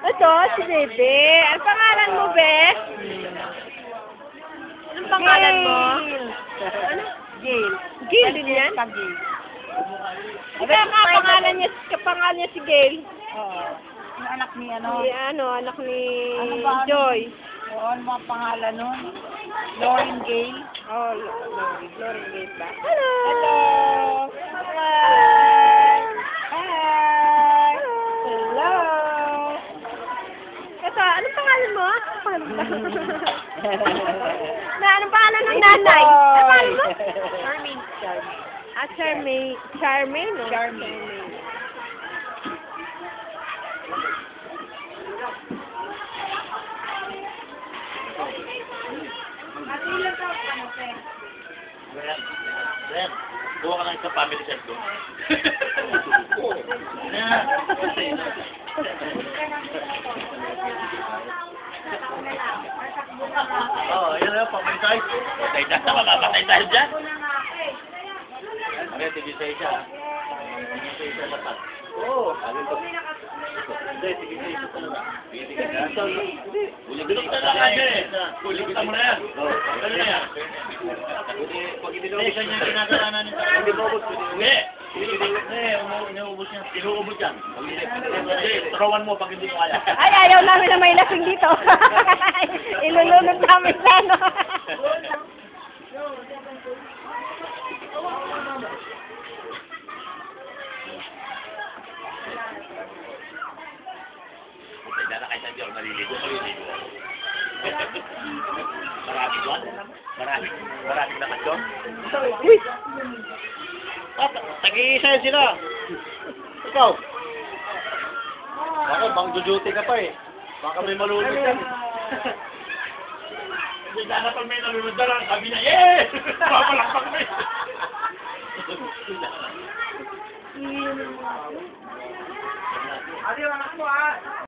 Ito, si Bebe. Ang pangalan mo, Be? Anong pangalan mo? Ano? Gail. Gail din yan? Gail. Pangalan niya si Gail. Oo. Yung anak ni ano? Anak ni Ano ba? Joy. Oo, ano mga pangalan nun? Lauren Gail. Oh, Lauren Gail ba? Hello! Hello! Hi! Hi! Hello! Ito, anong pangalan mo? Anong pangalan ng nanay? Anong pangalan mo? Charmaine. Charmaine. Charmaine, no? Charmaine. Sir, buha ka ng isang family set ko. Oo, yan na, pamintay. Patay tayo, mapapatay tayo dyan. Okay, tigisa isa. Tigisa isa lapat. Oo. Hindi, tigisa isa talaga. Tigisa isa. Ulit na lang kasi. Ulit mo na yan. Ano na yan? Pag hindi kanya ginagawa na nito. Hindi ba ubos? Hindi. Inuubos niya. Inuubos yan. Hindi, tarawan mo pag hindi mo kaya. Ay, ayaw namin na may lasing dito. Ilulunod namin sa ano. Hindi na kahit hindi ako naliligo. Marami doon? Maraming naman doon? Uy! Tag-iisa sila. Ikaw. Bakit? Bang-duty ka pa eh. Baka may malulog yan. Hindi sana pag may nalulog na lang, sabi na, yeah! Papalakpak na eh.